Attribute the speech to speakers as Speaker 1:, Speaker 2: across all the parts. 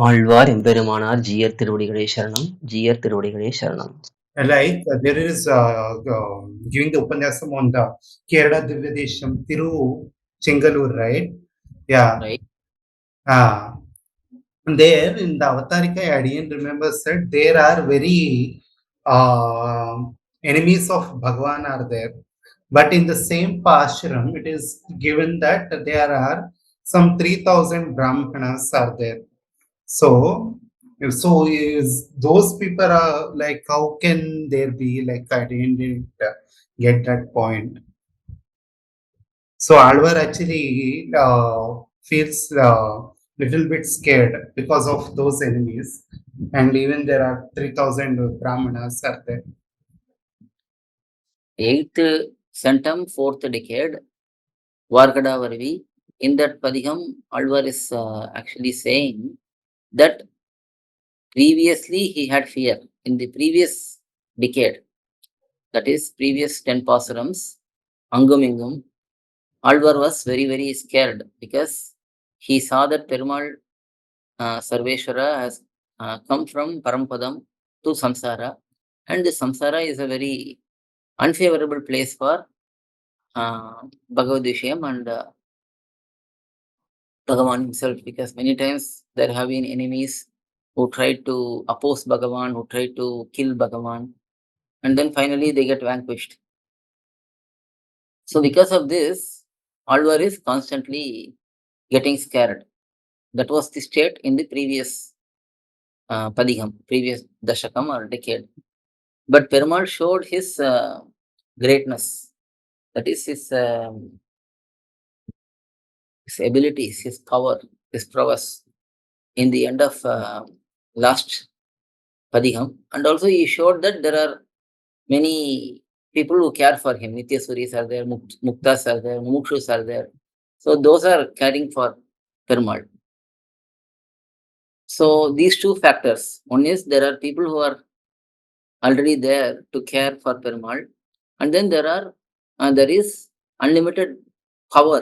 Speaker 1: ஆழ்வார் எம்பெருமானார் ஜீயர் திருவடிகளே சரணம். ஜீயர் திருவடிகளே சரணம்.
Speaker 2: Like there is giving the Upanyasam on the Kerala Divyadesham Thiru Chengalur, right? Yeah.
Speaker 1: Right.
Speaker 2: There in the Avatarika, I didn't remember said there are very enemies of bhagavAn are there. But in the same Pashram, it is given that there are some 3,000 Brahmanas are there. So is those people are like, how can there be like, I didn't get that point. So AzhwAr actually feels little bit scared because of those enemies, and even there are 3,000 Brahmanas are there.
Speaker 3: 8th centum, 4th decade, Vargada Varvi. In that Padiham, AzhwAr is actually saying that previously he had fear. In the previous decade, that is previous 10 pasarams, Angumingum, AzhwAr was very, very scared because he saw that Perumal SrIvaishNava has come from Parampadam to Samsara, and the Samsara is a very unfavorable place for Bhagavad Vishayam and bhagavAn himself, because many times there have been enemies who tried to oppose bhagavAn, who tried to kill bhagavAn, and then finally they get vanquished. So because of this, AzhwAr is constantly getting scared. That was the state in the previous Padiham, previous Dashakam or decade. But Perumal showed his greatness, that is his abilities, his power, his prowess in the end of last Padiham. And also he showed that there are many people who care for him. Nityasuris are there, Muktas are there, Mumukshus are there. So those are caring for Perumal. So these two factors, one is there are people who are already there to care for Perumal, and then there is unlimited power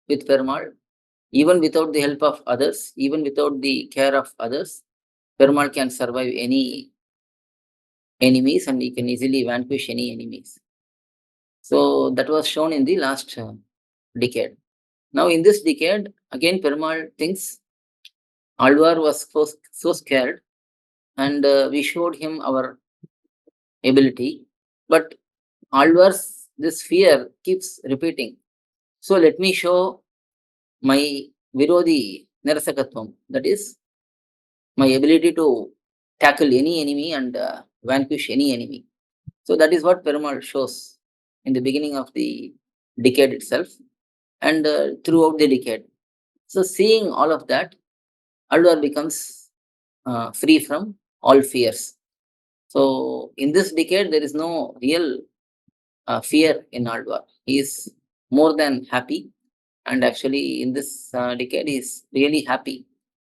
Speaker 3: with Perumal. Even without the help of others, even without the care of others, Perumal can survive any enemies and he can easily vanquish any enemies. So that was shown in the last decade. Now in this decade, again Perumal thinks AzhwAr was so scared, and we showed him our ability, but AzhwAr's this fear keeps repeating. So let me show my Virodhi Nirasakatvam, that is my ability to tackle any enemy and vanquish any enemy. So that is what Perumal shows in the beginning of the decade itself and throughout the decade. So seeing all of that, AzhwAr becomes free from all fears. So in this decade, there is no real fear in AzhwAr. He is more than happy, and actually in this decade, he is really happy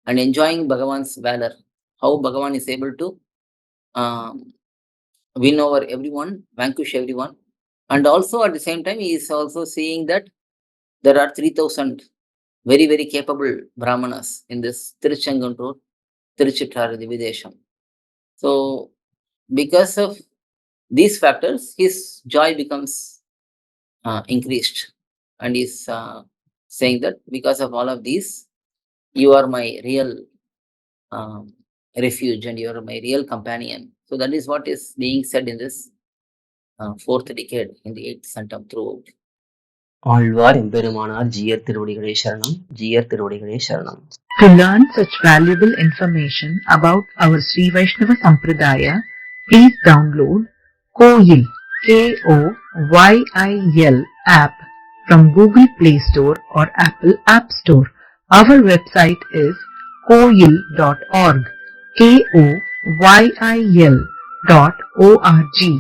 Speaker 3: and enjoying bhagavAn's valor, how bhagavAn is able to win over everyone, vanquish everyone. And also at the same time, he is also seeing that there are 3,000 very, very capable Brahmanas in this Tiruchengantur, Tiruchitrar Dividesham. So because of these factors, his joy becomes increased, and he's saying that because of all of these, you are my real refuge and you are my real companion. So that is what is being said in this 4th decade in the 8th centum throughout.
Speaker 1: Alvar எம்பெருமானார் ஜீயர் திருவடிகளே சரணம். ஜீயர் திருவடிகளே சரணம்.
Speaker 4: To learn such valuable information about our SrIvaishNava Sampradaya, please download KOYIL, KOYIL app from Google Play Store or Apple App Store. Our website is koyil.org, KOYIL.org.